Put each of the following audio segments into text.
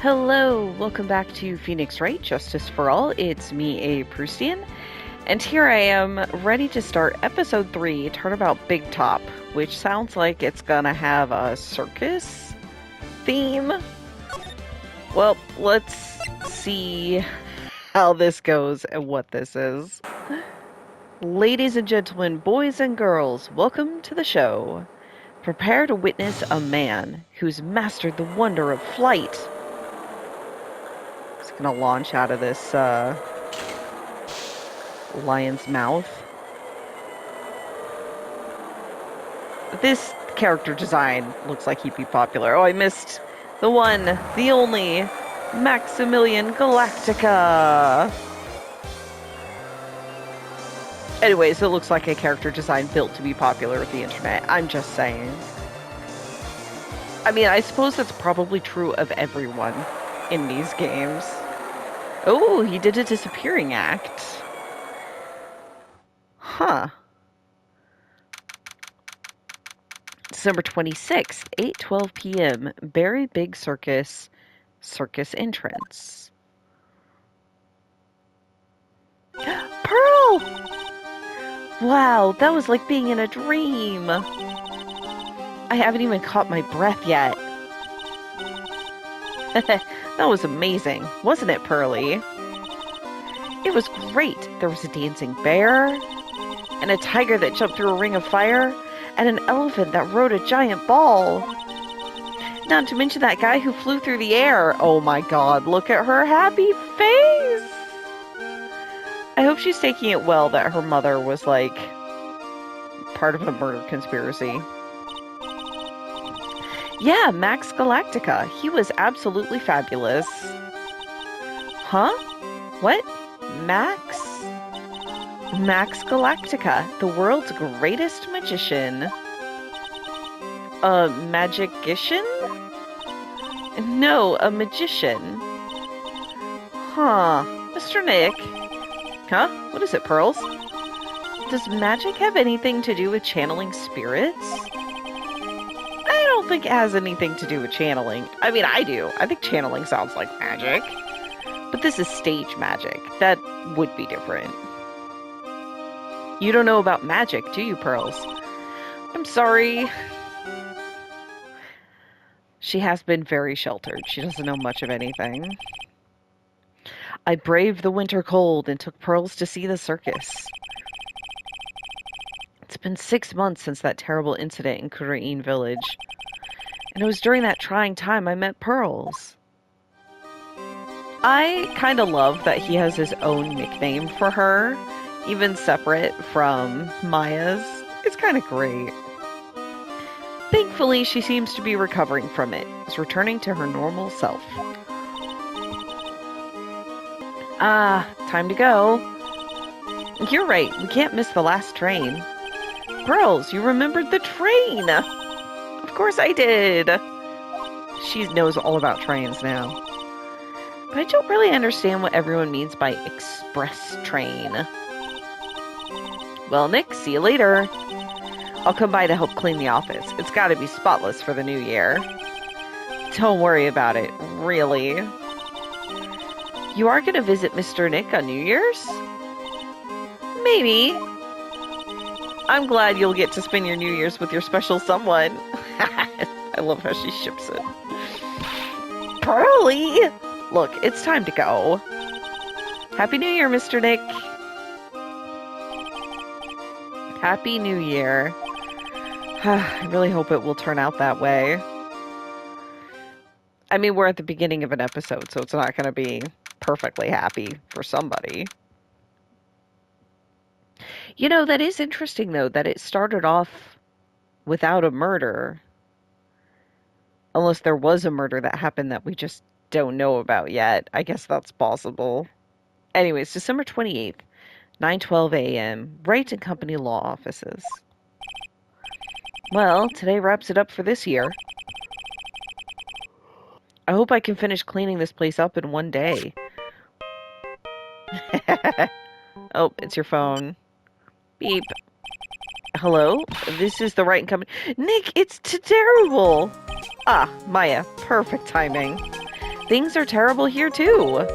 Hello, welcome back to Phoenix Wright, Justice for All. It's me, A. Proustian, and here I am ready to start episode 3, Turnabout Big Top, which sounds like it's gonna have a circus theme. Well, let's see how this goes and what this is. Ladies and gentlemen, boys and girls, welcome to the show. Prepare to witness a man who's mastered the wonder of flight. Gonna launch out of this lion's mouth. This character design looks like he'd be popular. Oh, I missed the one, the only Maximilian Galactica. Anyways, it looks like a character design built to be popular with the internet. I'm just saying. I mean, I suppose that's probably true of everyone in these games. Oh, he did a disappearing act. Huh. December 26th, 8:12 p.m. Berry Big Circus, circus entrance. Pearl! Wow, that was like being in a dream. I haven't even caught my breath yet. That was amazing, wasn't it, Pearly? It was great. There was a dancing bear, and a tiger that jumped through a ring of fire, and an elephant that rode a giant ball. Not to mention that guy who flew through the air. Oh my god, look at her happy face! I hope she's taking it well that her mother was, like, part of a murder conspiracy. Yeah, Max Galactica. He was absolutely fabulous. Huh? What? Max? Max Galactica, the world's greatest magician. A magician? No, a magician. Huh. Mr. Nick? Huh? What is it, Pearls? Does magic have anything to do with channeling spirits? I don't think it has anything to do with channeling. I mean, I do. I think channeling sounds like magic. But this is stage magic. That would be different. You don't know about magic, do you, Pearls? I'm sorry. She has been very sheltered. She doesn't know much of anything. I braved the winter cold and took Pearls to see the circus. It's been 6 months since that terrible incident in Kurain village. And it was during that trying time I met Pearls. I kind of love that he has his own nickname for her, even separate from Maya's. It's kind of great. Thankfully, she seems to be recovering from it, is returning to her normal self. Ah, time to go. You're right, we can't miss the last train. Pearls, you remembered the train! Of course I did! She knows all about trains now. But I don't really understand what everyone means by express train. Well, Nick, see you later. I'll come by to help clean the office. It's gotta be spotless for the new year. Don't worry about it, really. You are gonna visit Mr. Nick on New Year's? Maybe. I'm glad you'll get to spend your New Year's with your special someone. I love how she ships it. Pearly! Look, it's time to go. Happy New Year, Mr. Nick. Happy New Year. I really hope it will turn out that way. I mean, we're at the beginning of an episode, so it's not going to be perfectly happy for somebody. You know, that is interesting, though, that it started off without a murder. Unless there was a murder that happened that we just don't know about yet. I guess that's possible. Anyways, December 28th, 9:12 a.m., Wright and Company Law Offices. Well, today wraps it up for this year. I hope I can finish cleaning this place up in one day. Oh, it's your phone. Beep. Hello? This is the Wright and Company. Nick, it's terrible! Ah, Maya, perfect timing. Things are terrible here, too.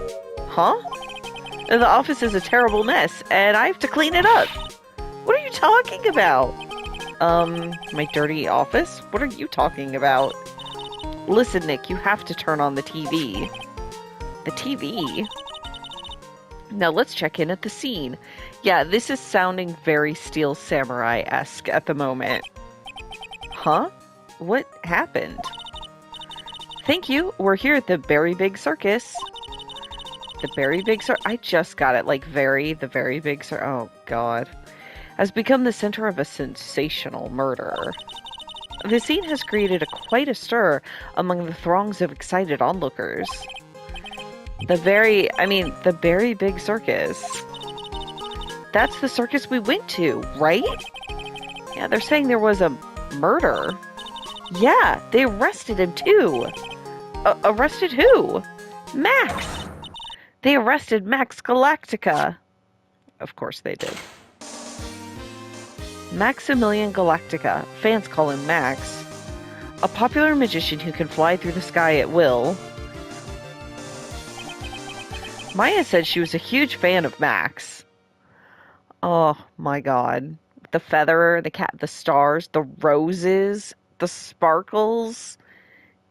Huh? The office is a terrible mess, and I have to clean it up. What are you talking about? My dirty office? What are you talking about? Listen, Nick, you have to turn on the TV. The TV? Now let's check in at the scene. Yeah, this is sounding very Steel Samurai-esque at the moment. Huh? What happened? Thank you. We're here at the Very Big Circus. The Very Big Circus? I just got it. Like, the Very Big Circus. Oh, God. Has become the center of a sensational murder. The scene has created quite a stir among the throngs of excited onlookers. The Very Big Circus. That's the circus we went to, right? Yeah, they're saying there was a murder. Yeah, they arrested him too. Arrested who? Max! They arrested Max Galactica. Of course they did. Maximilian Galactica. Fans call him Max. A popular magician who can fly through the sky at will. Maya said she was a huge fan of Max. Oh my god. The feather, the cat, the stars, the roses, the sparkles.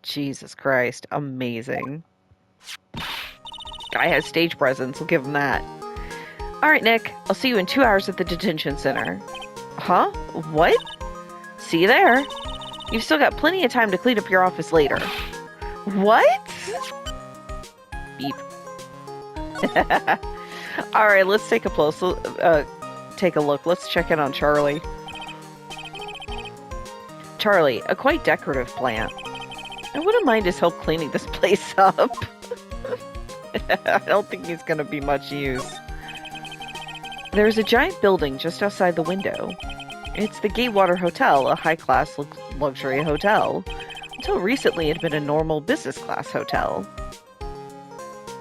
Jesus Christ. Amazing. Guy has stage presence. We'll give him that. Alright, Nick. I'll see you in 2 hours at the detention center. Huh? What? See you there. You've still got plenty of time to clean up your office later. What? Beep. Alright, let's take a look. Let's check in on Charlie. Charlie, a quite decorative plant. I wouldn't mind his help cleaning this place up. I don't think he's gonna be much use. There's a giant building just outside the window. It's the Gatewater Hotel, a high-class luxury hotel. Until recently, it had been a normal business-class hotel.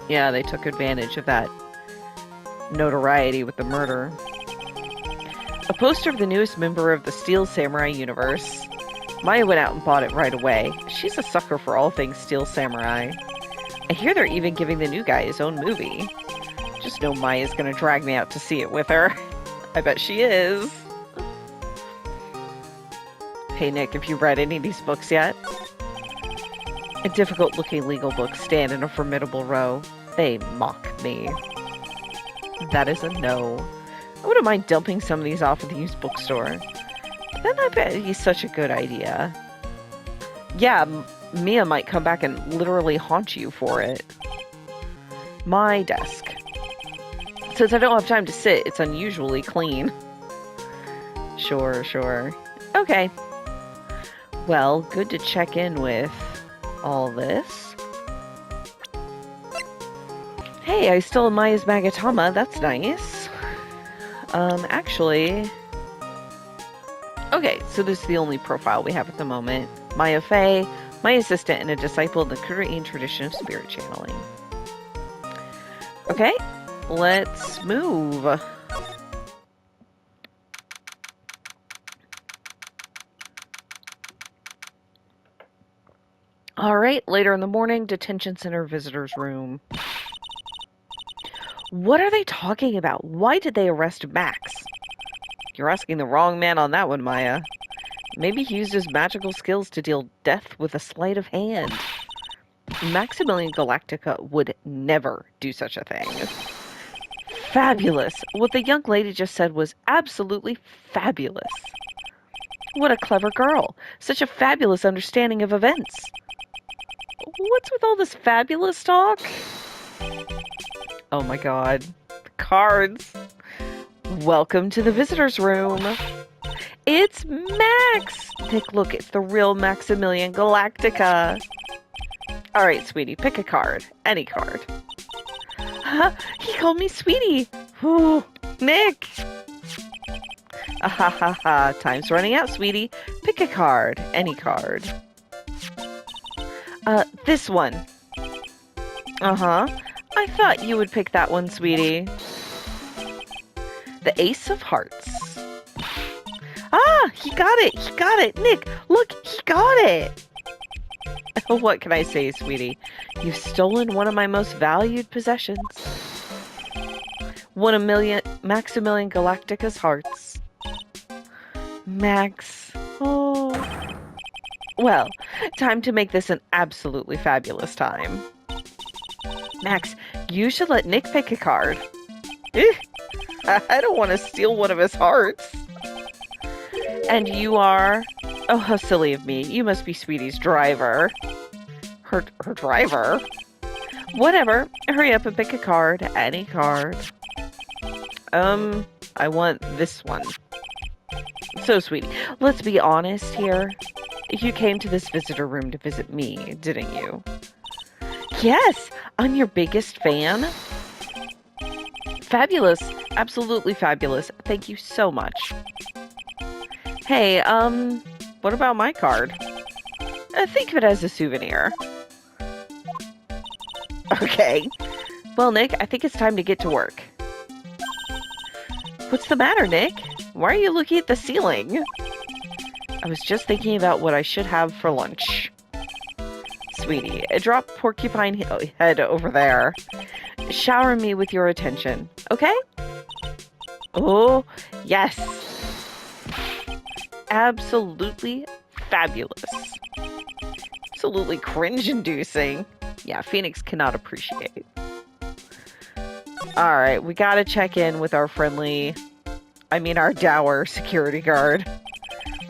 Yeah, they took advantage of that notoriety with the murder. A poster of the newest member of the Steel Samurai universe. Maya went out and bought it right away. She's a sucker for all things Steel Samurai. I hear they're even giving the new guy his own movie. Just know Maya's gonna drag me out to see it with her. I bet she is. Hey Nick, have you read any of these books yet? A difficult-looking legal books stand in a formidable row. They mock me. That is a no. I wouldn't mind dumping some of these off at the used bookstore. But then I bet he's such a good idea. Yeah, Mia might come back and literally haunt you for it. My desk. Since I don't have time to sit, it's unusually clean. Sure. Okay. Well, good to check in with all this. Hey, I stole Maya's Magatama. That's nice. Actually... Okay, so this is the only profile we have at the moment. Maya Fey, my assistant and a disciple of the Korean tradition of spirit channeling. Okay, let's move. Alright, later in the morning, detention center visitors room. What are they talking about? Why did they arrest Max? You're asking the wrong man on that one, Maya. Maybe he used his magical skills to deal death with a sleight of hand. Maximilian Galactica would never do such a thing. Fabulous! What the young lady just said was absolutely fabulous. What a clever girl. Such a fabulous understanding of events. What's with all this fabulous talk? Oh my god. The cards. Welcome to the visitor's room. It's Max! Nick, look, it's the real Maximilian Galactica. Alright, sweetie, pick a card. Any card. Huh? He called me sweetie. Ooh, Nick! Ha. Time's running out, sweetie. Pick a card. Any card. This one. Uh-huh. I thought you would pick that one, sweetie. The Ace of Hearts. Ah, he got it. Nick, look, he got it. What can I say, sweetie? You've stolen one of my most valued possessions. Maximilian Galactica's hearts. Max. Oh. Well, time to make this an absolutely fabulous time. Max, you should let Nick pick a card. I don't want to steal one of his hearts. And you are... Oh, how silly of me. You must be Sweetie's driver. Her driver? Whatever. Hurry up and pick a card. Any card. I want this one. So, Sweetie, let's be honest here. You came to this visitor room to visit me, didn't you? Yes! I'm your biggest fan. Fabulous. Absolutely fabulous. Thank you so much. Hey, what about my card? Think of it as a souvenir. Okay. Well, Nick, I think it's time to get to work. What's the matter, Nick? Why are you looking at the ceiling? I was just thinking about what I should have for lunch. Sweetie, drop porcupine head over there. Shower me with your attention, okay? Oh, yes. Absolutely fabulous. Absolutely cringe-inducing. Yeah, Phoenix cannot appreciate. Alright, we gotta check in with our our dour security guard.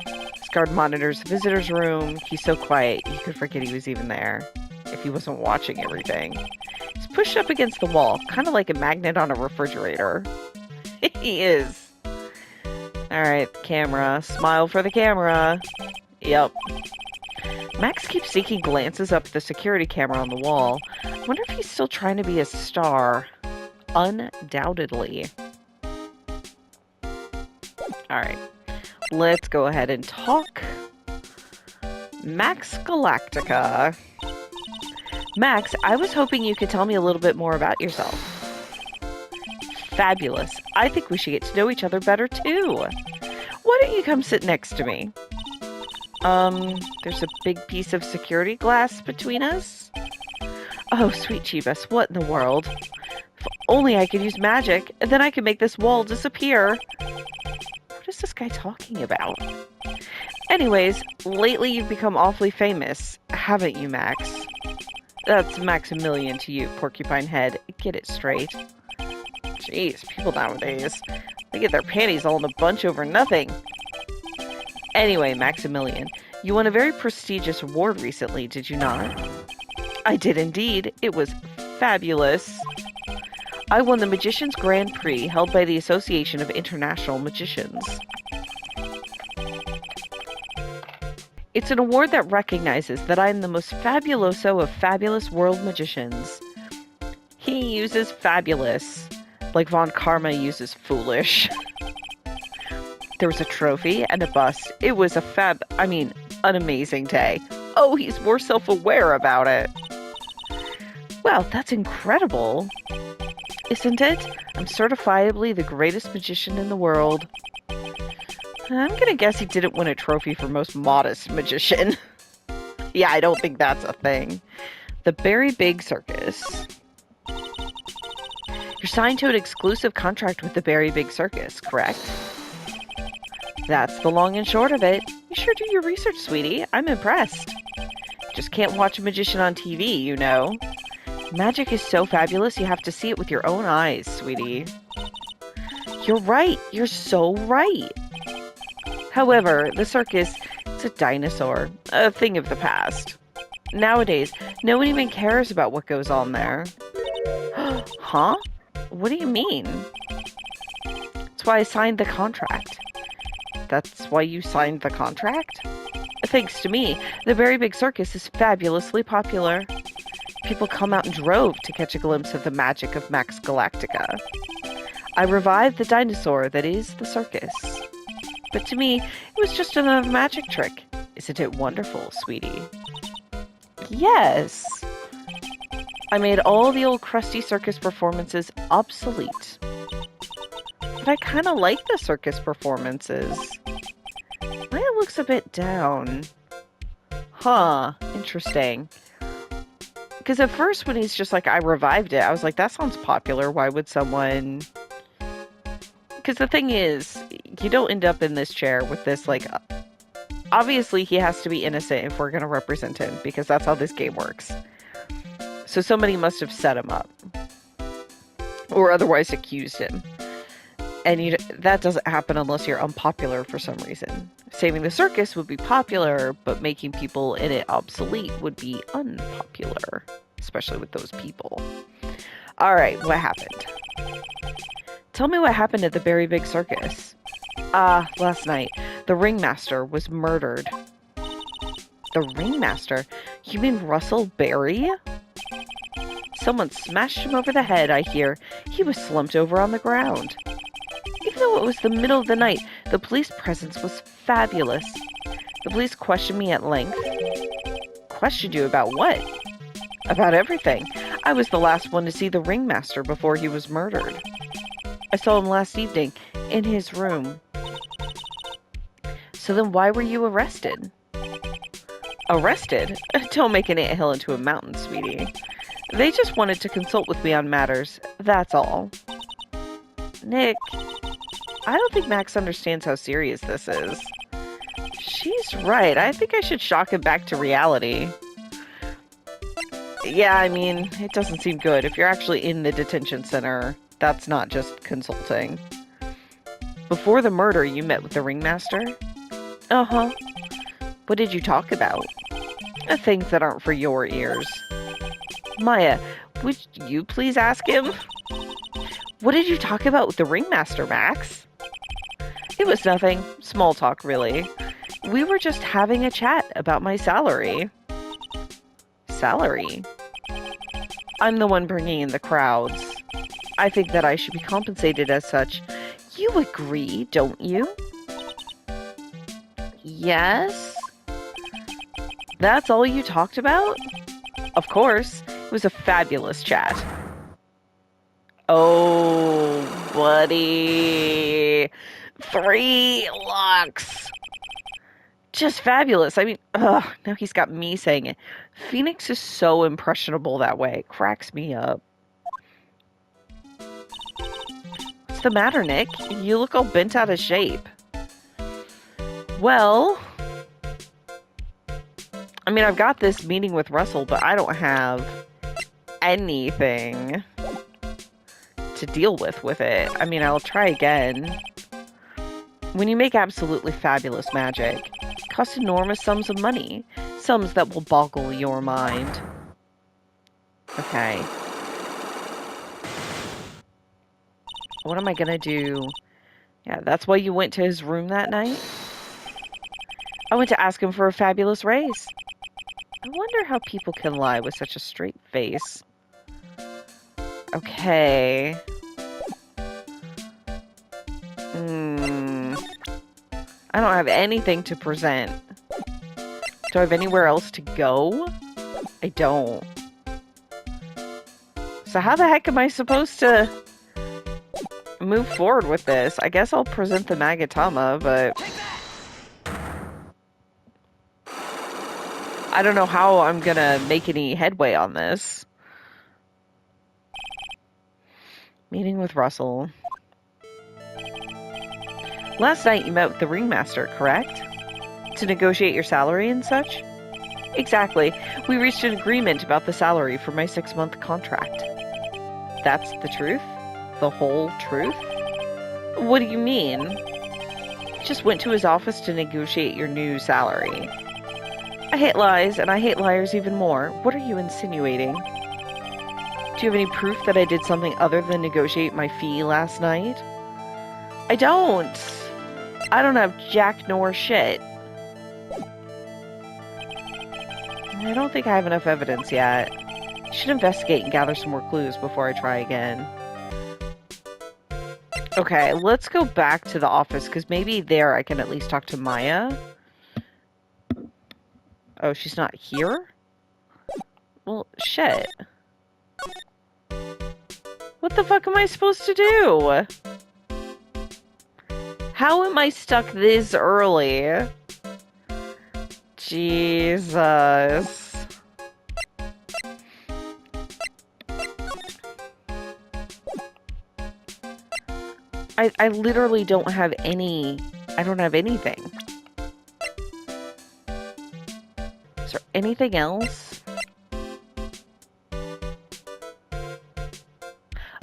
This guard monitors the visitor's room. He's so quiet, you could forget he was even there if he wasn't watching everything. He's pushed up against the wall, kind of like a magnet on a refrigerator. He is. Alright, camera. Smile for the camera. Yep. Max keeps sneaking glances up at the security camera on the wall. I wonder if he's still trying to be a star. Undoubtedly. Alright. Let's go ahead and talk. Max Galactica. Max, I was hoping you could tell me a little bit more about yourself. Fabulous. I think we should get to know each other better too. Why don't you come sit next to me? There's a big piece of security glass between us. Oh, sweet Chibas, what in the world? If only I could use magic, and then I could make this wall disappear. What is this guy talking about? Anyways, lately you've become awfully famous, haven't you, Max? That's Maximilian to you, Porcupine Head. Get it straight. Jeez, people nowadays. They get their panties all in a bunch over nothing. Anyway, Maximilian, you won a very prestigious award recently, did you not? I did indeed. It was fabulous. I won the Magician's Grand Prix held by the Association of International Magicians. It's an award that recognizes that I am the most fabuloso of fabulous world magicians. He uses fabulous, like Von Karma uses foolish. There was a trophy and a bust. It was an amazing day. Oh, he's more self-aware about it. Well, that's incredible. Isn't it? I'm certifiably the greatest magician in the world. I'm gonna guess he didn't win a trophy for most modest magician. Yeah, I don't think that's a thing. The Very Big Circus. You're signed to an exclusive contract with the Very Big Circus, correct? That's the long and short of it. You sure do your research, sweetie. I'm impressed. Just can't watch a magician on TV, you know. Magic is so fabulous, you have to see it with your own eyes, sweetie. You're right. You're so right. However, the circus, it's a dinosaur, a thing of the past. Nowadays, no one even cares about what goes on there. Huh? What do you mean? That's why I signed the contract. That's why you signed the contract? Thanks to me, the Very Big Circus is fabulously popular. People come out in droves to catch a glimpse of the magic of Max Galactica. I revived the dinosaur that is the circus. But to me, it was just another magic trick. Isn't it wonderful, sweetie? Yes. I made all the old crusty circus performances obsolete. But I kind of like the circus performances. Maya looks a bit down. Huh, interesting. Because at first when he's just like, I revived it, I was like, that sounds popular. Why would someone... Because the thing is, you don't end up in this chair with this, like... Obviously, he has to be innocent if we're going to represent him, because that's how this game works. So somebody must have set him up. Or otherwise accused him. And that doesn't happen unless you're unpopular for some reason. Saving the circus would be popular, but making people in it obsolete would be unpopular. Especially with those people. Alright, what happened? Tell me what happened at the Very Big Circus. Last night, the ringmaster was murdered. The ringmaster? You mean Russell Berry? Someone smashed him over the head, I hear. He was slumped over on the ground. Even though it was the middle of the night, the police presence was fabulous. The police questioned me at length. Questioned you about what? About everything. I was the last one to see the ringmaster before he was murdered. I saw him last evening, in his room. So then why were you arrested? Arrested? Don't make an anthill into a mountain, sweetie. They just wanted to consult with me on matters, that's all. Nick, I don't think Max understands how serious this is. She's right. I think I should shock him back to reality. Yeah, I mean, it doesn't seem good. If you're actually in the detention center, that's not just consulting. Before the murder, you met with the ringmaster? Uh-huh. What did you talk about? Things that aren't for your ears. Maya, would you please ask him? What did you talk about with the ringmaster, Max? It was nothing. Small talk, really. We were just having a chat about my salary. Salary? I'm the one bringing in the crowds. I think that I should be compensated as such. You agree, don't you? Yes? That's all you talked about? Of course. It was a fabulous chat. Oh, buddy. 3 lux. Just fabulous. I mean, ugh, now he's got me saying it. Phoenix is so impressionable that way. It cracks me up. What's the matter, Nick? You look all bent out of shape. Well, I mean, I've got this meeting with Russell, but I don't have anything to deal with it. I mean, I'll try again. When you make absolutely fabulous magic, it costs enormous sums of money. Sums that will boggle your mind. Okay. What am I gonna do? Yeah, that's why you went to his room that night? I went to ask him for a fabulous raise. I wonder how people can lie with such a straight face. Okay. I don't have anything to present. Do I have anywhere else to go? I don't. So how the heck am I supposed to move forward with this? I guess I'll present the Magatama, but I don't know how I'm gonna make any headway on this. Meeting with Russell. Last night you met with the ringmaster, correct? To negotiate your salary and such? Exactly. We reached an agreement about the salary for my 6-month contract. That's the truth? The whole truth? What do you mean? Just went to his office to negotiate your new salary. I hate lies, and I hate liars even more. What are you insinuating? Do you have any proof that I did something other than negotiate my fee last night? I don't. I don't have jack nor shit. I don't think I have enough evidence yet. Should investigate and gather some more clues before I try again. Okay, let's go back to the office, because maybe there I can at least talk to Maya. Oh, she's not here? Well, shit. What the fuck am I supposed to do? How am I stuck this early? Jesus. I literally don't have any... I don't have anything. Is there anything else?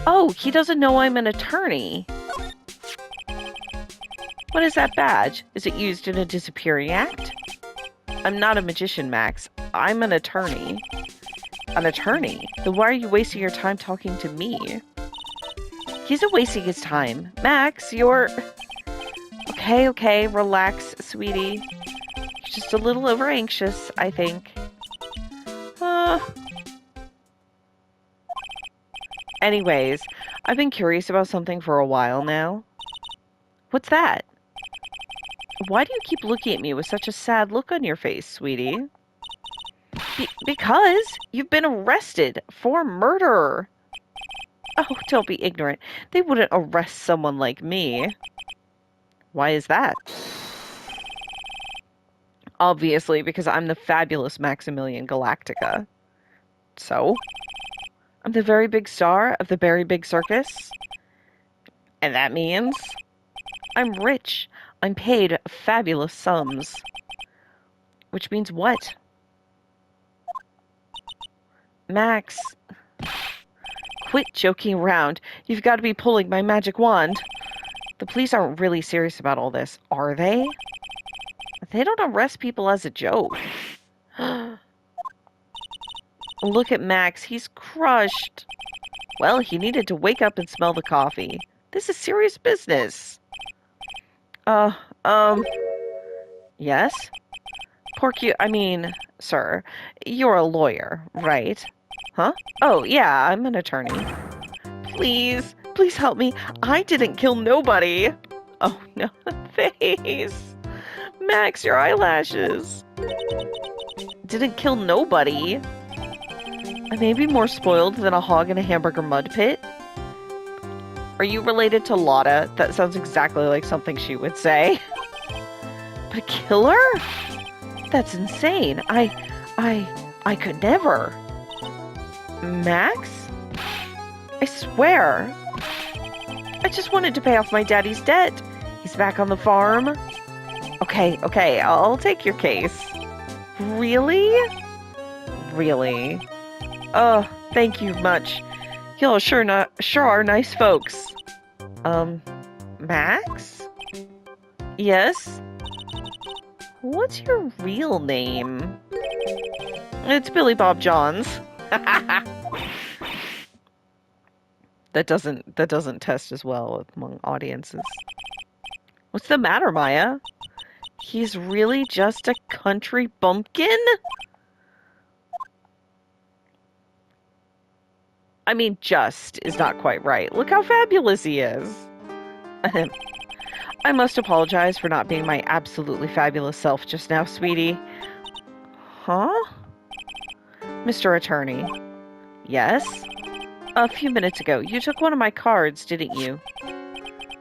Oh, he doesn't know I'm an attorney. What is that badge? Is it used in a disappearing act? I'm not a magician, Max. I'm an attorney. An attorney? Then why are you wasting your time talking to me? He isn't wasting his time. Max, you're... Okay, relax, sweetie. You're just a little over anxious, I think. Anyways, I've been curious about something for a while now. What's that? Why do you keep looking at me with such a sad look on your face, sweetie? Because you've been arrested for murder. Oh, don't be ignorant. They wouldn't arrest someone like me. Why is that? Obviously, because I'm the fabulous Maximilian Galactica. So? I'm the very big star of the very big circus. And that means I'm rich. I'm paid fabulous sums. Which means what? Max, quit joking around. You've got to be pulling my magic wand. The police aren't really serious about all this, are they? They don't arrest people as a joke. Look at Max. He's crushed. Well, he needed to wake up and smell the coffee. This is serious business. Yes? Sir, you're a lawyer, right? Huh? Oh, yeah, I'm an attorney. Please help me. I didn't kill nobody. Oh, no, face. Max, your eyelashes. Didn't kill nobody. I may be more spoiled than a hog in a hamburger mud pit. Are you related to Lotta? That sounds exactly like something she would say. But a killer? That's insane. I could never. Max? I swear. I just wanted to pay off my daddy's debt. He's back on the farm. Okay, I'll take your case. Really? Really? Oh, thank you much. Y'all sure are nice folks. Max? Yes? What's your real name? It's Billy Bob Johns. That doesn't test as well among audiences. What's the matter, Maya? He's really just a country bumpkin? I mean, just is not quite right. Look how fabulous he is. I must apologize for not being my absolutely fabulous self just now, sweetie. Huh? Mr. Attorney. Yes? A few minutes ago, you took one of my cards, didn't you?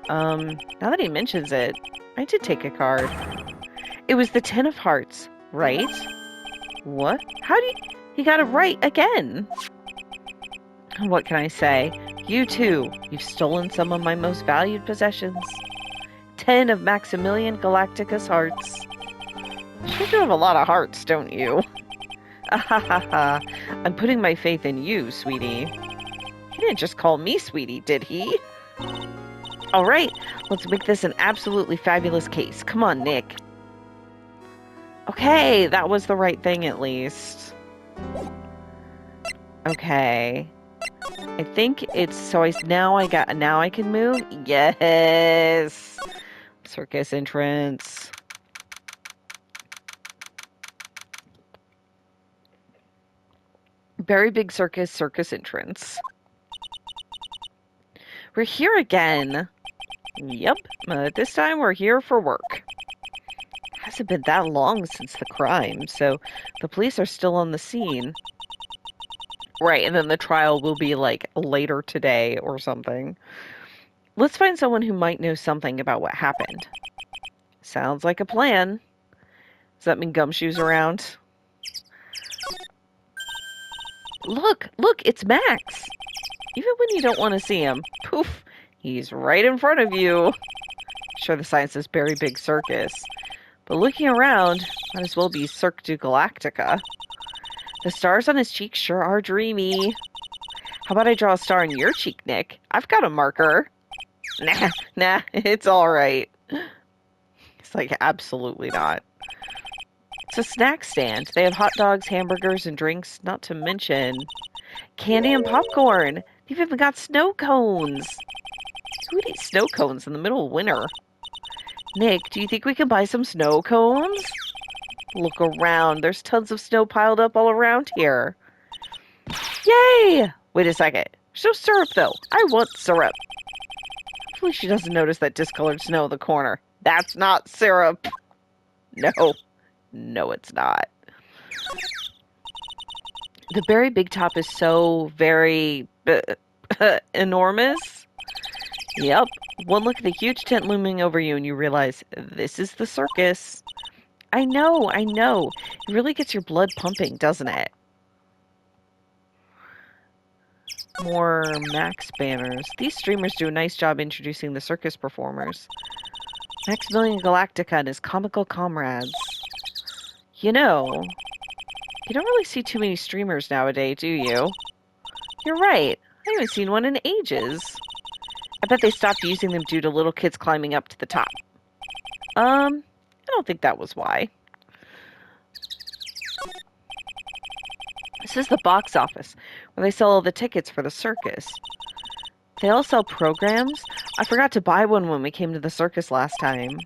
Now that he mentions it, I did take a card. It was the 10 of hearts, right? What? He got it right again. What can I say? You too. You've stolen some of my most valued possessions. 10 of Maximilian Galactica's hearts. You do have a lot of hearts, don't you? Ahahaha. I'm putting my faith in you, sweetie. He didn't just call me sweetie, did he? Alright, let's make this an absolutely fabulous case. Come on, Nick. Okay, that was the right thing at least. Okay. I think it's now I can move. Yes. Circus entrance. Very big circus entrance. We're here again. Yep. This time we're here for work. Hasn't been that long since the crime, so the police are still on the scene. Right, and then the trial will be, like, later today or something. Let's find someone who might know something about what happened. Sounds like a plan. Does that mean Gumshoe's around? Look, it's Max! Even when you don't want to see him, poof, He's right in front of you. Sure, the sign says Very Big Circus. But looking around, might as well be Cirque du Galactica. The stars on his cheeks sure are dreamy. How about I draw a star on your cheek, Nick? I've got a marker. Nah, it's all right. It's like, absolutely not. It's a snack stand. They have hot dogs, hamburgers, and drinks, not to mention candy and popcorn. They've even got snow cones. Who would eat snow cones in the middle of winter? Nick, do you think we can buy some snow cones? Look around. There's tons of snow piled up all around here. Yay! Wait a second. There's no syrup, though. I want syrup. Hopefully she doesn't notice that discolored snow in the corner. That's not syrup. No, it's not. The Very Big Top is so very enormous. Yep. One look at the huge tent looming over you and you realize this is the circus. I know. It really gets your blood pumping, doesn't it? More Max banners. These streamers do a nice job introducing the circus performers. Maximilian Galactica and his comical comrades. You know, you don't really see too many streamers nowadays, do you? You're right. I haven't seen one in ages. I bet they stopped using them due to little kids climbing up to the top. I don't think that was why. This is the box office, where they sell all the tickets for the circus. They all sell programs? I forgot to buy one when we came to the circus last time.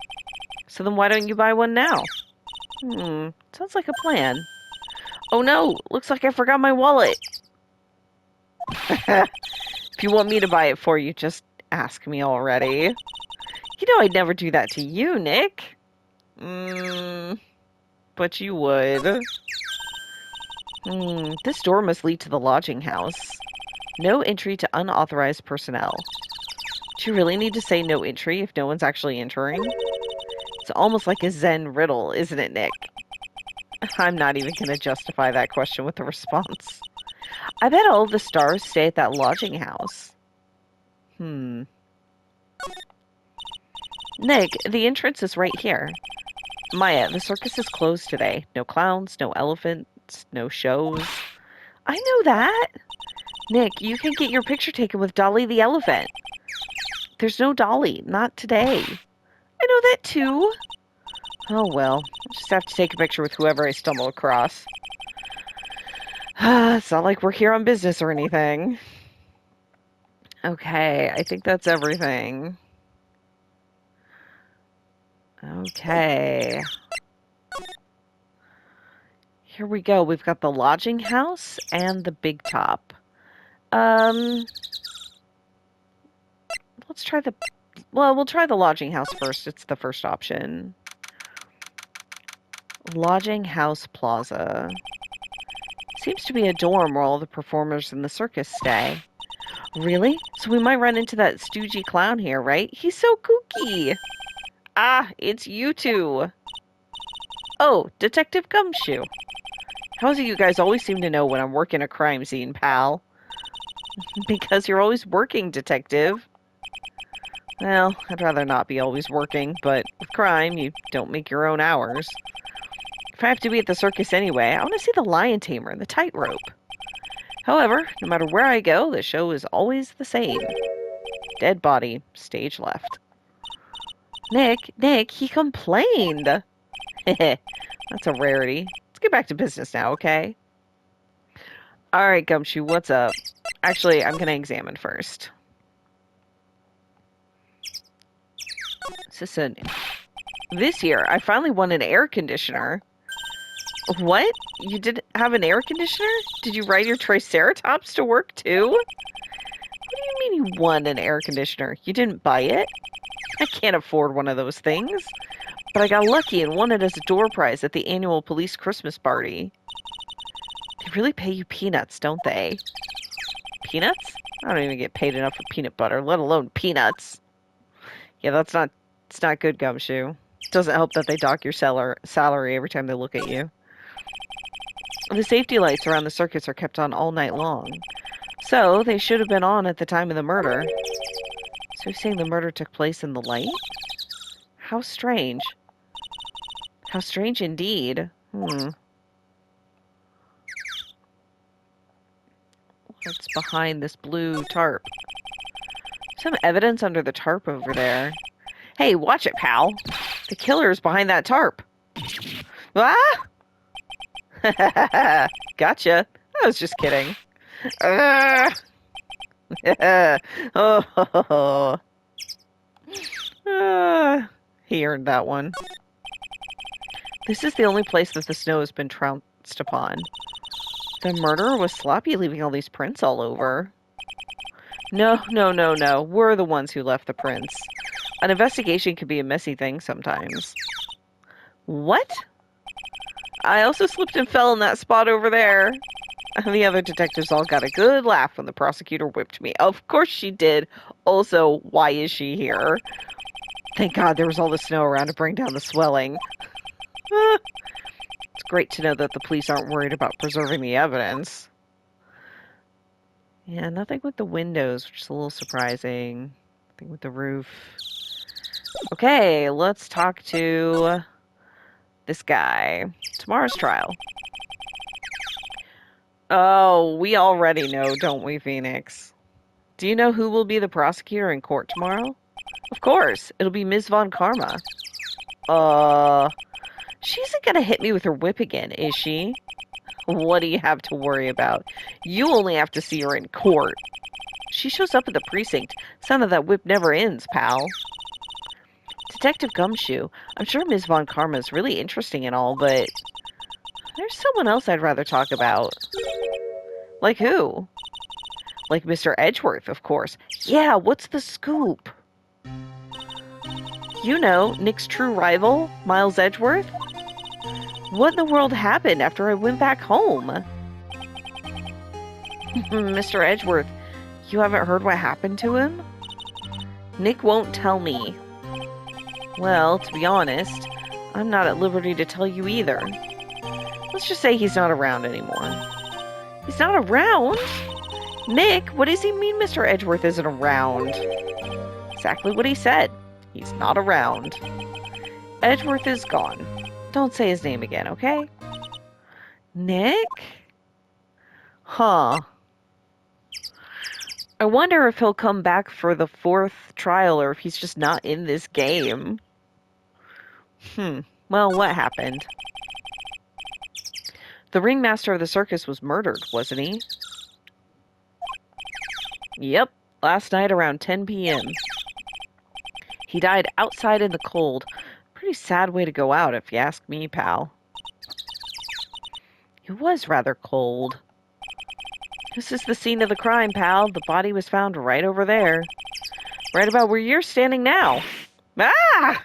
So then why don't you buy one now? Sounds like a plan. Oh no, looks like I forgot my wallet. If you want me to buy it for you, just ask me already. You know I'd never do that to you, Nick. But you would. This door must lead to the lodging house. No entry to unauthorized personnel. Do you really need to say no entry if no one's actually entering? It's almost like a Zen riddle, isn't it, Nick? I'm not even going to justify that question with a response. I bet all of the stars stay at that lodging house. Nick, the entrance is right here. Maya, the circus is closed today. No clowns, no elephants, no shows. I know that. Nick, you can get your picture taken with Dolly the elephant. There's no Dolly, not today. I know that too. Oh well, I'll just have to take a picture with whoever I stumble across. It's not like we're here on business or anything. Okay, I think that's everything. Okay. Here we go. We've got the lodging house and the big top. Let's try the... Well, we'll try the lodging house first. It's the first option. Lodging House Plaza. Seems to be a dorm where all the performers in the circus stay. Really? So we might run into that stoogey clown here, right? He's so kooky! Ah, it's you two! Oh, Detective Gumshoe. How is it you guys always seem to know when I'm working a crime scene, pal? Because you're always working, Detective. Well, I'd rather not be always working, but with crime, you don't make your own hours. If I have to be at the circus anyway, I want to see the lion tamer and the tightrope. However, no matter where I go, the show is always the same. Dead body, stage left. Nick, he complained! That's a rarity. Let's get back to business now, okay? Alright, Gumshoe, what's up? Actually, I'm gonna examine first. This year, I finally won an air conditioner. What? You didn't have an air conditioner? Did you ride your Triceratops to work too? What do you mean you won an air conditioner? You didn't buy it? I can't afford one of those things. But I got lucky and won it as a door prize at the annual police Christmas party. They really pay you peanuts, don't they? Peanuts? I don't even get paid enough for peanut butter, let alone peanuts. Yeah, it's not good, Gumshoe. It doesn't help that they dock your salary every time they look at you. The safety lights around the circus are kept on all night long. So, they should have been on at the time of the murder. So he's saying the murder took place in the light? How strange. How strange indeed. What's behind this blue tarp? Some evidence under the tarp over there. Hey, watch it, pal. The killer's behind that tarp. Ah! Gotcha. I was just kidding. Oh. He earned that one. This is the only place that the snow has been trounced upon. The murderer was sloppy, leaving all these prints all over. No. We're the ones who left the prints. An investigation can be a messy thing sometimes. What? I also slipped and fell in that spot over there. The other detectives all got a good laugh when the prosecutor whipped me. Of course she did. Also, why is she here? Thank God there was all the snow around to bring down the swelling. It's great to know that the police aren't worried about preserving the evidence. Yeah, nothing with the windows, which is a little surprising. Nothing with the roof. Okay, let's talk to this guy. Tomorrow's trial. Oh, we already know, don't we, Phoenix? Do you know who will be the prosecutor in court tomorrow? Of course, it'll be Ms. Von Karma. She isn't gonna hit me with her whip again, is she? What do you have to worry about? You only have to see her in court. She shows up at the precinct. Sound of that whip never ends, pal. Detective Gumshoe, I'm sure Ms. Von Karma is really interesting and all, but there's someone else I'd rather talk about. Like who? Like Mr. Edgeworth, of course. Yeah, what's the scoop? You know, Nick's true rival, Miles Edgeworth? What in the world happened after I went back home? Mr. Edgeworth, you haven't heard what happened to him? Nick won't tell me. Well, to be honest, I'm not at liberty to tell you either. Let's just say he's not around anymore. He's not around? Nick, what does he mean Mr. Edgeworth isn't around? Exactly what he said. He's not around. Edgeworth is gone. Don't say his name again, okay? Nick? Huh. I wonder if he'll come back for the 4th trial or if he's just not in this game. Well, what happened? The ringmaster of the circus was murdered, wasn't he? Yep, last night around 10 p.m. He died outside in the cold. Pretty sad way to go out, if you ask me, pal. It was rather cold. This is the scene of the crime, pal. The body was found right over there. Right about where you're standing now. Ah!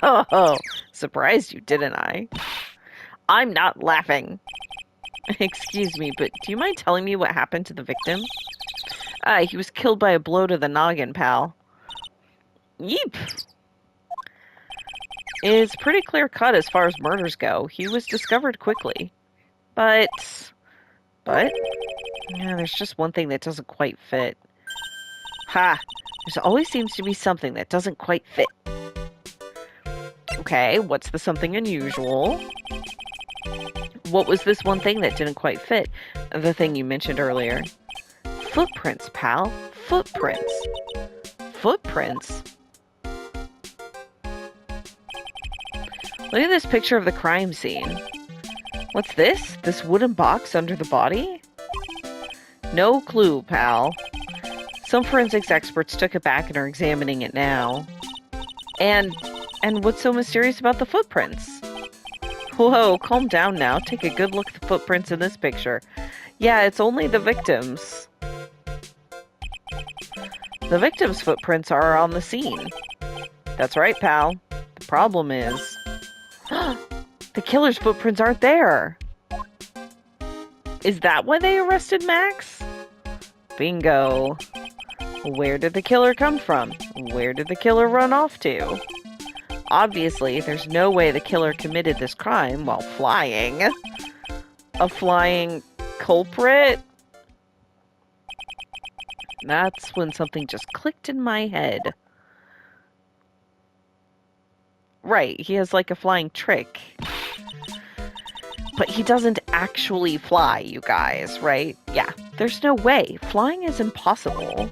Oh, surprised you, didn't I? I'm not laughing. Excuse me, but do you mind telling me what happened to the victim? He was killed by a blow to the noggin, pal. Yeep. It's pretty clear cut as far as murders go. He was discovered quickly. But, yeah, there's just one thing that doesn't quite fit. Ha! There always seems to be something that doesn't quite fit. Okay, what's the something unusual? What was this one thing that didn't quite fit? The thing you mentioned earlier. Footprints, pal. Footprints. Footprints? Look at this picture of the crime scene. What's this? This wooden box under the body? No clue, pal. Some forensics experts took it back and are examining it now. And what's so mysterious about the footprints? Whoa, calm down now. Take a good look at the footprints in this picture. Yeah, it's only the victims. The victims' footprints are on the scene. That's right, pal. The problem is... the killer's footprints aren't there. Is that why they arrested Max? Bingo. Where did the killer come from? Where did the killer run off to? Obviously, there's no way the killer committed this crime while flying. A flying culprit? That's when something just clicked in my head. Right, he has like a flying trick. But he doesn't actually fly, you guys, right? Yeah, there's no way. Flying is impossible.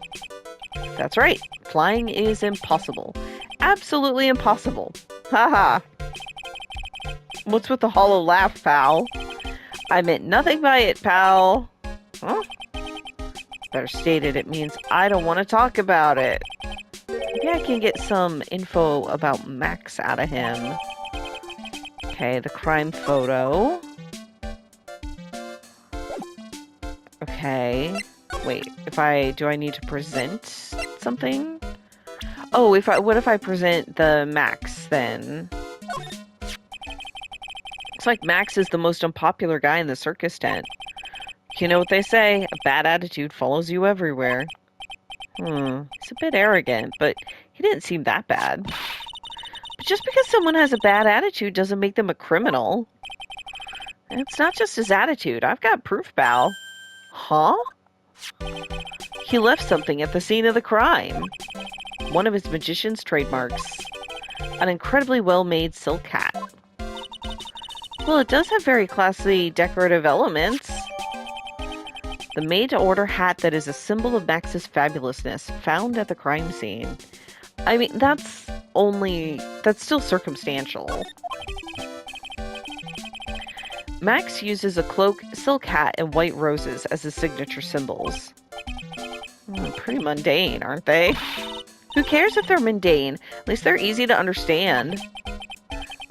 That's right. Flying is impossible. Absolutely impossible. Haha. What's with the hollow laugh, pal? I meant nothing by it, pal. Huh? Better stated, it means I don't want to talk about it. Maybe I can get some info about Max out of him. Okay, the crime photo. Okay. Wait, do I need to present something? Oh, what if I present the Max then? Looks like Max is the most unpopular guy in the circus tent. You know what they say, a bad attitude follows you everywhere. He's a bit arrogant, but he didn't seem that bad. But just because someone has a bad attitude doesn't make them a criminal. And it's not just his attitude, I've got proof, pal. Huh? He left something at the scene of the crime. One of his magician's trademarks. An incredibly well-made silk hat. Well, it does have very classy decorative elements. The made-to-order hat that is a symbol of Max's fabulousness, found at the crime scene. I mean, that's still circumstantial. Max uses a cloak, silk hat, and white roses as his signature symbols. Pretty mundane, aren't they? Who cares if they're mundane? At least they're easy to understand.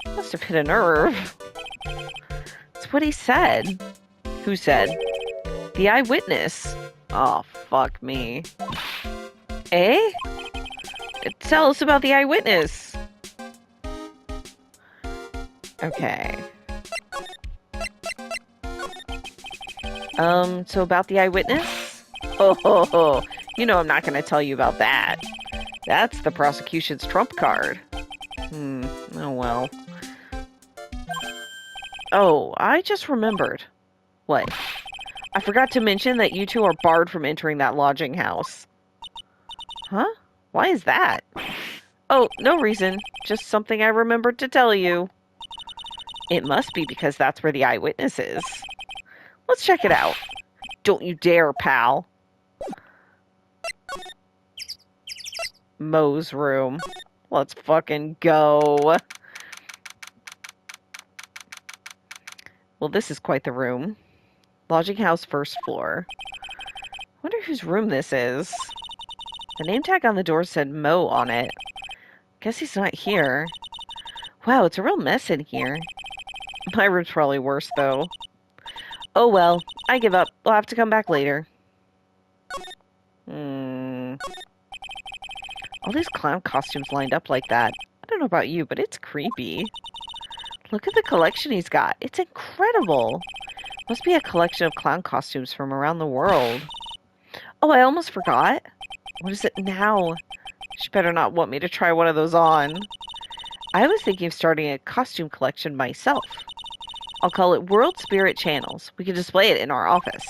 Must have hit a nerve. That's what he said. Who said? The eyewitness. Oh, fuck me. Eh? Tell us about the eyewitness. Okay. So about the eyewitness? Oh, you know I'm not going to tell you about that. That's the prosecution's trump card. Oh well. Oh, I just remembered. What? I forgot to mention that you two are barred from entering that lodging house. Huh? Why is that? Oh, no reason. Just something I remembered to tell you. It must be because that's where the eyewitness is. Let's check it out. Don't you dare, pal. Mo's room. Let's fucking go. Well, this is quite the room. Lodging house, first floor. Wonder whose room this is. The name tag on the door said Mo on it. Guess he's not here. Wow, it's a real mess in here. My room's probably worse, though. Oh well, I give up. We'll have to come back later. All these clown costumes lined up like that. I don't know about you, but it's creepy. Look at the collection he's got. It's incredible. Must be a collection of clown costumes from around the world. Oh, I almost forgot. What is it now? She better not want me to try one of those on. I was thinking of starting a costume collection myself. I'll call it World Spirit Channels. We can display it in our office.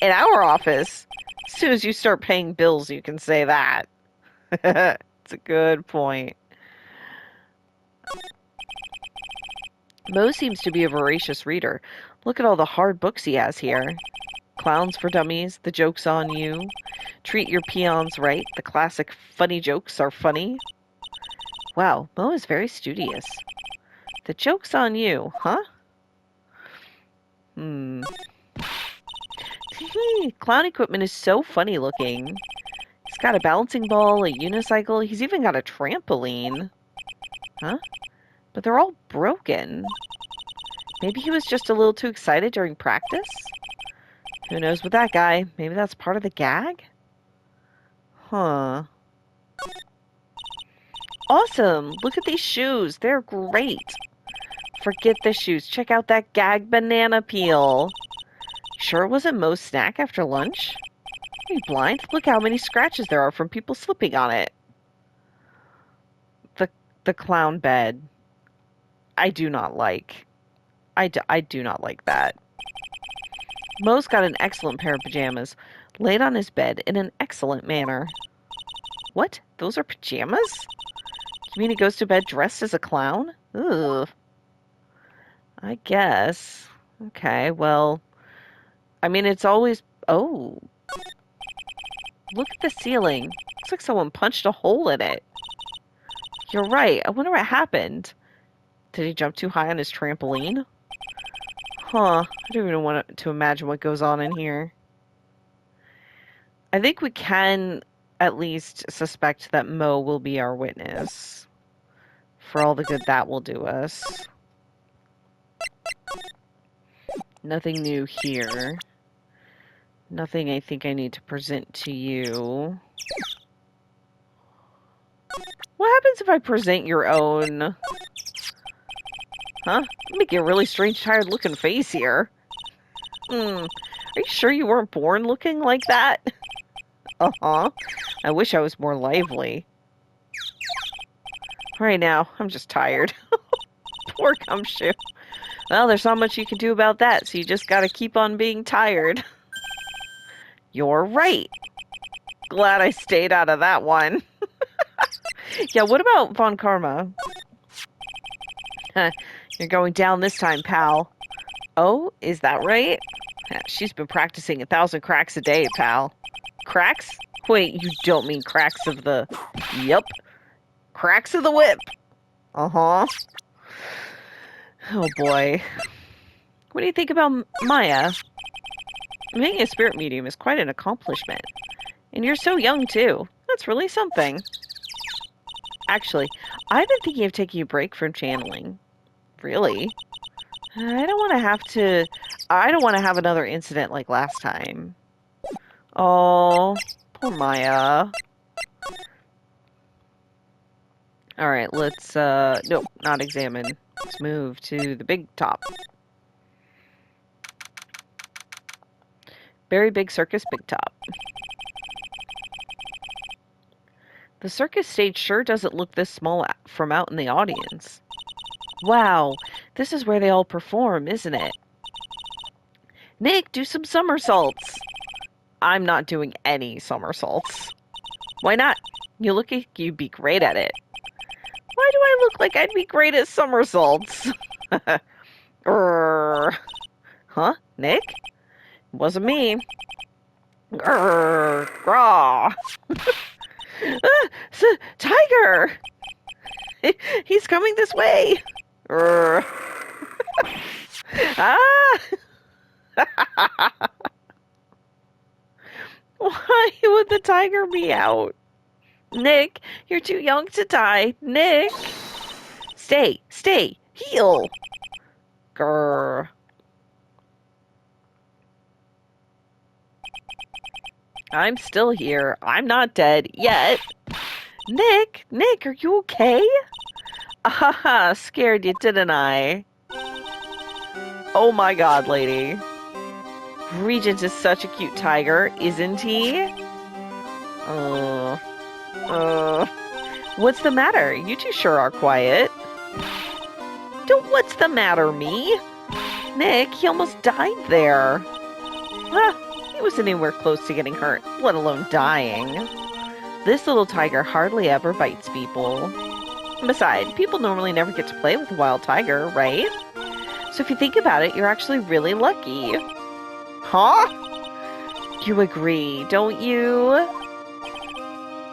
In our office? As soon as you start paying bills, you can say that. It's a good point. Mo seems to be a voracious reader. Look at all the hard books he has here. Clowns for Dummies, The Joke's on You. Treat Your Peons Right, the classic Funny Jokes Are Funny. Wow, Mo is very studious. The Joke's on You, huh? Clown equipment is so funny looking. He's got a balancing ball, a unicycle, he's even got a trampoline. Huh? But they're all broken. Maybe he was just a little too excited during practice? Who knows with that guy? Maybe that's part of the gag? Huh. Awesome! Look at these shoes. They're great. Forget the shoes. Check out that gag banana peel. Sure it wasn't Mo's snack after lunch? Are you blind? Look how many scratches there are from people slipping on it. The clown bed. I do not like. I do not like that. Mo's got an excellent pair of pajamas. laid on his bed in an excellent manner. What? Those are pajamas? You mean he goes to bed dressed as a clown? Ugh. I guess. Okay, well, I mean, it's always... Oh, look at the ceiling. Looks like someone punched a hole in it. You're right. I wonder what happened. Did he jump too high on his trampoline? Huh. I don't even want to imagine what goes on in here. I think we can at least suspect that Mo will be our witness. For all the good that will do us. Nothing new here. Nothing I think I need to present to you. What happens if I present your own? Huh? Making a really strange, tired-looking face here. Are you sure you weren't born looking like that? Uh-huh. I wish I was more lively. Right now, I'm just tired. Poor Gumshoe. Well, there's not much you can do about that, so you just gotta keep on being tired. You're right. Glad I stayed out of that one. Yeah, what about Von Karma? You're going down this time, pal. Oh, is that right? She's been practicing 1,000 cracks a day, pal. Cracks? Wait, you don't mean cracks of the... Yep. Cracks of the whip. Uh-huh. Oh, boy. What do you think about Maya? Being a spirit medium is quite an accomplishment. And you're so young, too. That's really something. Actually, I've been thinking of taking a break from channeling. Really? I don't want to have another incident like last time. Oh, poor Maya. Alright, let's, nope, not examine. Let's move to the big top. Very big circus, big top. The circus stage sure doesn't look this small from out in the audience. Wow, this is where they all perform, isn't it? Nick, do some somersaults. I'm not doing any somersaults. Why not? You look like you'd be great at it. Why do I look like I'd be great at somersaults? Huh? Nick? It wasn't me. Graw. Tiger! He's coming this way! Ah! Why would the tiger be out? Nick, you're too young to die. Nick! Stay! Heal! Grr. I'm still here. I'm not dead yet. Nick, are you okay? Ahaha, scared you, didn't I? Oh my god, lady. Regent is such a cute tiger, isn't he? What's the matter? You two sure are quiet. Don't what's the matter, me? Nick, he almost died there. He wasn't anywhere close to getting hurt, let alone dying. This little tiger hardly ever bites people. Besides, people normally never get to play with a wild tiger, right? So if you think about it, you're actually really lucky. Huh? You agree, don't you?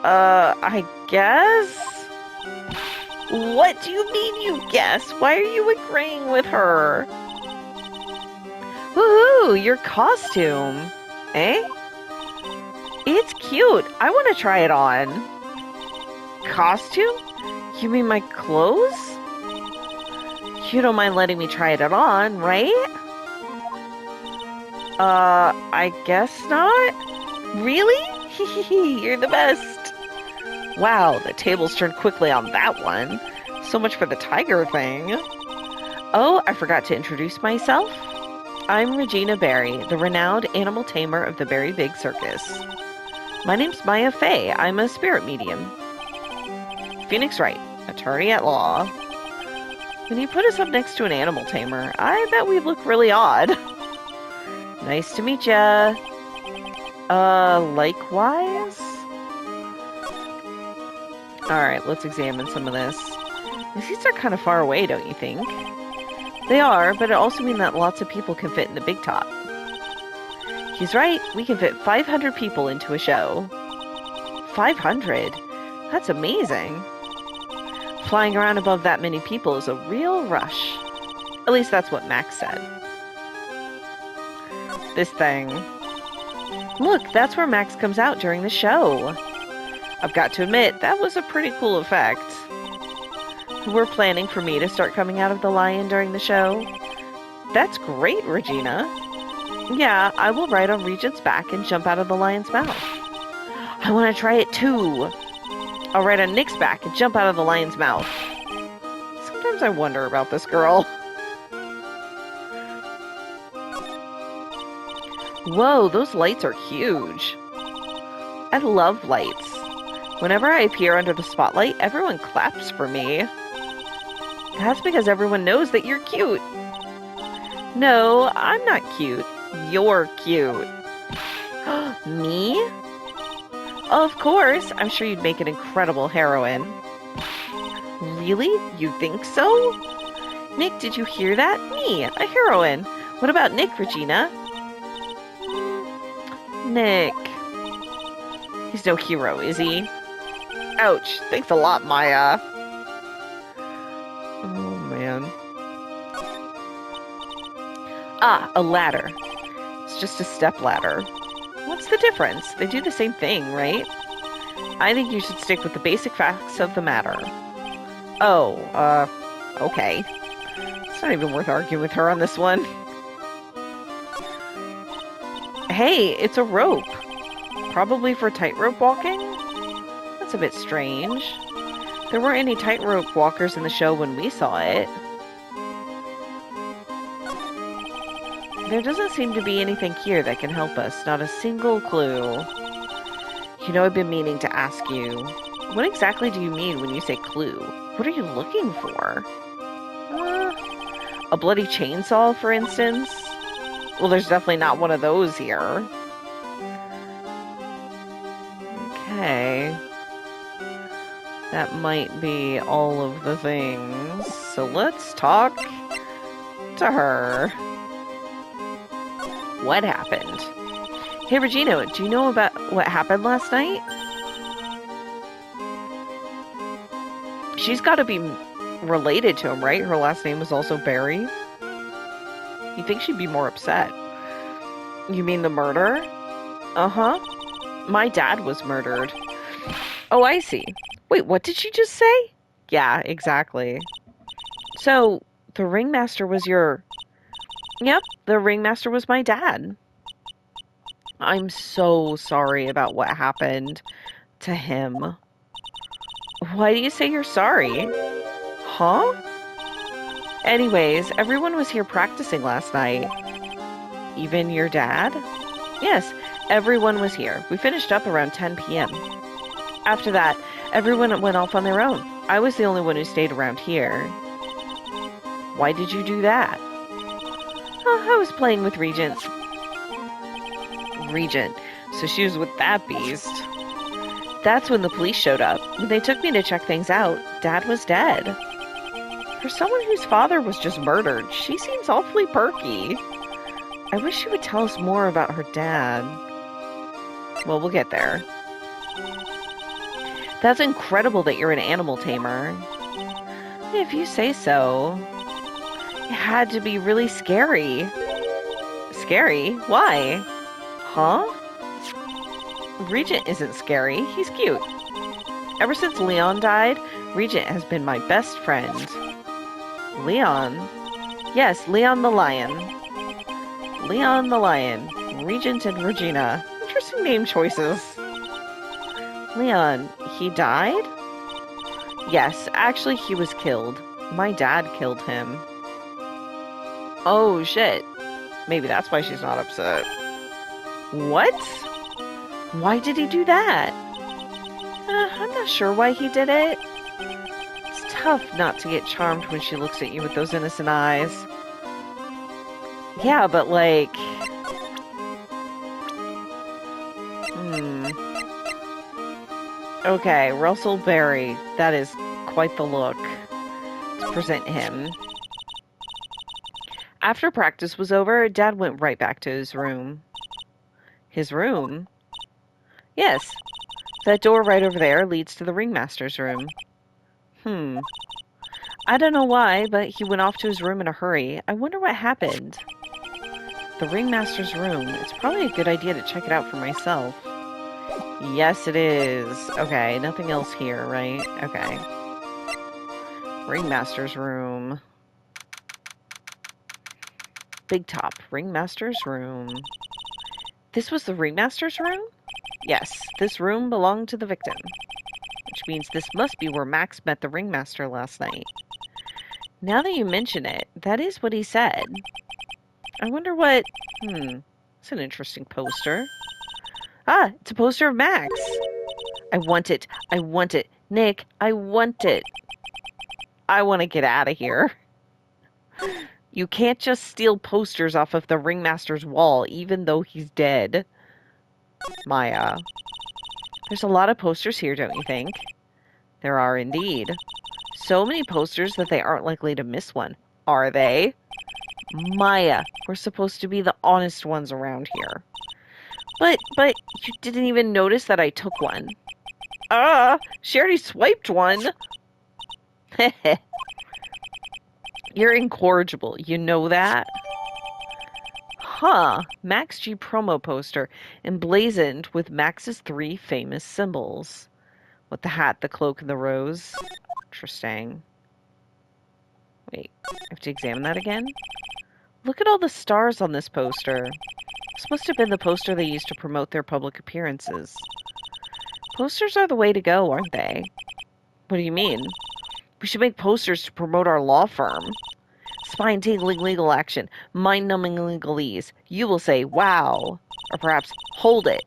I guess? What do you mean you guess? Why are you agreeing with her? Woohoo, your costume. Eh? It's cute. I want to try it on. Costume? You mean my clothes? You don't mind letting me try it on, right? I guess not? Really? You're the best. Wow, the tables turned quickly on that one. So much for the tiger thing. Oh, I forgot to introduce myself. I'm Regina Barry, the renowned animal tamer of the Berry Big Circus. My name's Maya Fey. I'm a spirit medium. Phoenix Wright, attorney at law. When you put us up next to an animal tamer, I bet we look really odd. Nice to meet ya. Likewise? Alright, let's examine some of this. These seats are kind of far away, don't you think? They are, but it also means that lots of people can fit in the big top. He's right, we can fit 500 people into a show. 500? That's amazing. Flying around above that many people is a real rush. At least that's what Max said. This thing. Look, that's where Max comes out during the show. I've got to admit, that was a pretty cool effect. We're planning for me to start coming out of the lion during the show. That's great, Regina. Yeah, I will ride on Regent's back and jump out of the lion's mouth. I want to try it too. I'll ride on Nick's back and jump out of the lion's mouth. Sometimes I wonder about this girl. Whoa, those lights are huge. I love lights. Whenever I appear under the spotlight, everyone claps for me. That's because everyone knows that you're cute. No, I'm not cute. You're cute. Me? Of course. I'm sure you'd make an incredible heroine. Really? You think so? Nick, did you hear that? Me, a heroine. What about Nick, Regina? Nick. He's no hero, is he? Ouch. Thanks a lot, Maya. Oh, man. Ah, a ladder. It's just a step ladder. What's the difference? They do the same thing, right? I think you should stick with the basic facts of the matter. Oh, okay. It's not even worth arguing with her on this one. Hey, it's a rope. Probably for tightrope walking? That's a bit strange. There weren't any tightrope walkers in the show when we saw it. There doesn't seem to be anything here that can help us. Not a single clue. You know, I've been meaning to ask you. What exactly do you mean when you say clue? What are you looking for? A bloody chainsaw, for instance? Well, there's definitely not one of those here. Okay. That might be all of the things. So let's talk to her. What happened? Hey, Regina, do you know about what happened last night? She's got to be related to him, right? Her last name was also Barry. You think she'd be more upset? You mean the murder? Uh-huh. My dad was murdered. Oh, I see. Wait, what did she just say? Yeah, exactly. So, the ringmaster was your... Yep, the ringmaster was my dad. I'm so sorry about what happened to him. Why do you say you're sorry? Huh? Anyways, everyone was here practicing last night. Even your dad? Yes, everyone was here. We finished up around 10 p.m. After that, everyone went off on their own. I was the only one who stayed around here. Why did you do that? I was playing with Regent. Regent. So she was with that beast. That's when the police showed up. When they took me to check things out, Dad was dead. For someone whose father was just murdered, she seems awfully perky. I wish she would tell us more about her dad. Well, we'll get there. That's incredible that you're an animal tamer. If you say so. It had to be really scary. Scary? Why? Huh? Regent isn't scary. He's cute. Ever since Leon died, Regent has been my best friend. Leon? Yes, Leon the Lion. Leon the Lion. Regent and Regina. Interesting name choices. Leon, he died? Yes, actually he was killed. My dad killed him. Oh, shit. Maybe that's why she's not upset. What? Why did he do that? I'm not sure why he did it. It's tough not to get charmed when she looks at you with those innocent eyes. Yeah, but like... Okay, Russell Berry. That is quite the look. Let's present him. After practice was over, Dad went right back to his room. His room? Yes. That door right over there leads to the ringmaster's room. I don't know why, but he went off to his room in a hurry. I wonder what happened. The ringmaster's room. It's probably a good idea to check it out for myself. Yes, it is. Okay, nothing else here, right? Okay. Ringmaster's room. Big top. Ringmaster's room. This was the ringmaster's room? Yes, this room belonged to the victim. Which means this must be where Max met the ringmaster last night. Now that you mention it, that is what he said. I wonder what... It's an interesting poster. Ah, it's a poster of Max. I want it. I want it. Nick, I want it. I want to get out of here. You can't just steal posters off of the ringmaster's wall, even though he's dead. Maya. There's a lot of posters here, don't you think? There are indeed. So many posters that they aren't likely to miss one. Are they? Maya, we're supposed to be the honest ones around here. But you didn't even notice that I took one. She already swiped one. You're incorrigible, you know that? Huh, Max G promo poster, emblazoned with Max's 3 famous symbols. With the hat, the cloak, and the rose. Interesting. Wait, I have to examine that again? Look at all the stars on this poster. This must have been the poster they used to promote their public appearances. Posters are the way to go, aren't they? What do you mean? We should make posters to promote our law firm. Spine-tingling legal action, mind-numbing legalese. You will say, wow. Or perhaps, hold it.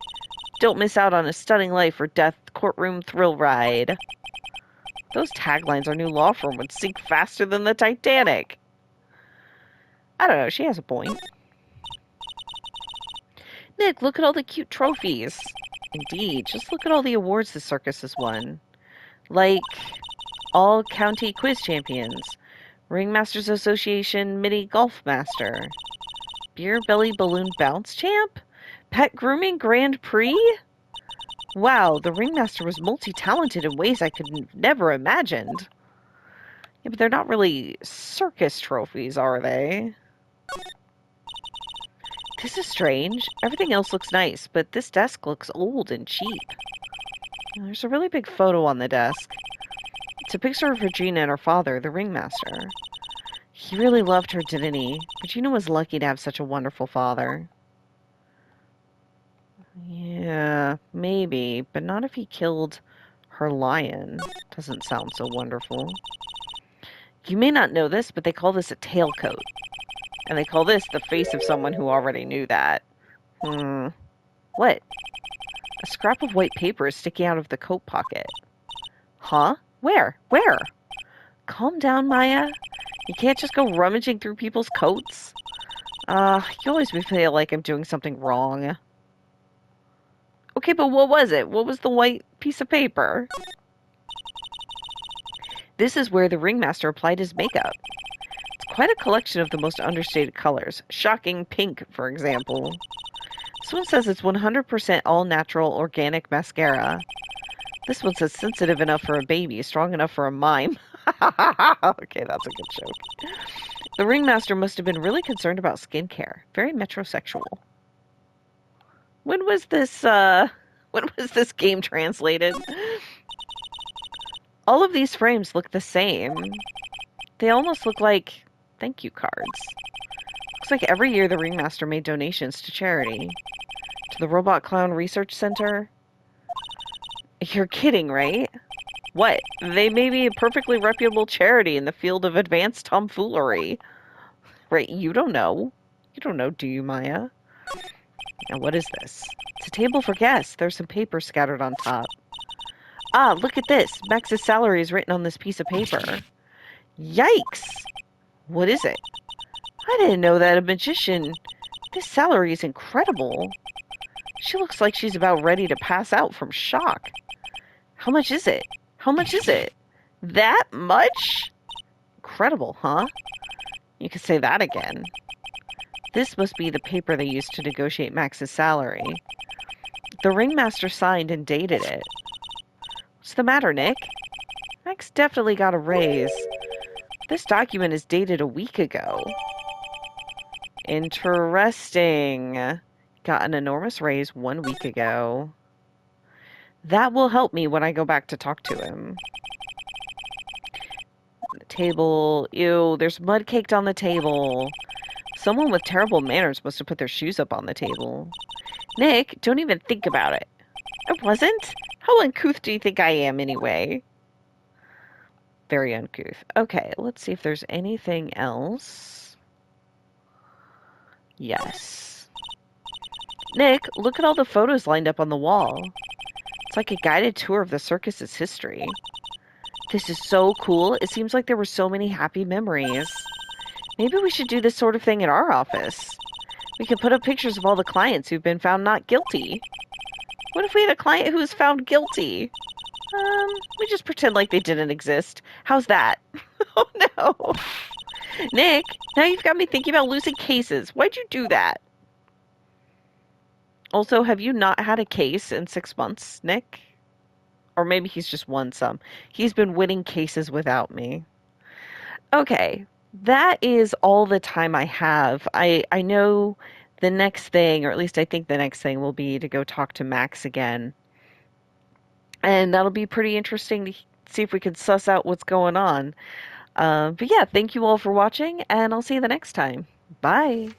Don't miss out on a stunning life or death courtroom thrill ride. Those taglines our new law firm would sink faster than the Titanic. I don't know, she has a point. Nick, look at all the cute trophies. Indeed, just look at all the awards the circus has won. Like, all county quiz champions, Ringmasters Association mini golf master, beer belly balloon bounce champ, pet grooming Grand Prix. Wow, the ringmaster was multi-talented in ways I could never imagined. Yeah, but they're not really circus trophies, are they? This is strange. Everything else looks nice, but this desk looks old and cheap. There's a really big photo on the desk. It's a picture of Regina and her father, the ringmaster. He really loved her, didn't he? Regina was lucky to have such a wonderful father. Yeah, maybe, but not if he killed her lion. Doesn't sound so wonderful. You may not know this, but they call this a tailcoat. And they call this the face of someone who already knew that. What? A scrap of white paper is sticking out of the coat pocket. Huh? Where? Where? Calm down, Maya. You can't just go rummaging through people's coats. You always make me feel like I'm doing something wrong. Okay, but what was it? What was the white piece of paper? This is where the ringmaster applied his makeup. It's quite a collection of the most understated colors. Shocking pink, for example. This one says it's 100% all-natural organic mascara. This one says sensitive enough for a baby, strong enough for a mime. Okay, that's a good joke. The ringmaster must have been really concerned about skincare. Very metrosexual. When was this game translated? All of these frames look the same. They almost look like thank you cards. Looks like every year the ringmaster made donations to charity. To the Robot Clown Research Center. You're kidding, right? What? They may be a perfectly reputable charity in the field of advanced tomfoolery. Right, you don't know. You don't know, do you, Maya? Now, what is this? It's a table for guests. There's some paper scattered on top. Ah, look at this. Max's salary is written on this piece of paper. Yikes! What is it? I didn't know that a magician... This salary is incredible. She looks like she's about ready to pass out from shock. How much is it? How much is it? That much? Incredible, huh? You could say that again. This must be the paper they used to negotiate Max's salary. The ringmaster signed and dated it. What's the matter, Nick? Max definitely got a raise. This document is dated a week ago. Interesting. Got an enormous raise 1 week ago. That will help me when I go back to talk to him. The table. Ew, there's mud caked on the table. Someone with terrible manners must have put their shoes up on the table. Nick, don't even think about it. I wasn't? How uncouth do you think I am anyway? Very uncouth. Okay, let's see if there's anything else. Yes. Nick, look at all the photos lined up on the wall. It's like a guided tour of the circus's history. This is so cool. It seems like there were so many happy memories. Maybe we should do this sort of thing in our office. We could put up pictures of all the clients who've been found not guilty. What if we had a client who was found guilty? We just pretend like they didn't exist. How's that? Oh no. Nick, now you've got me thinking about losing cases. Why'd you do that? Also, have you not had a case in 6 months, Nick? Or maybe he's just won some. He's been winning cases without me. Okay, that is all the time I have. I know the next thing, or at least I think the next thing will be to go talk to Max again. And that'll be pretty interesting to see if we can suss out what's going on. But yeah, thank you all for watching, and I'll see you the next time. Bye!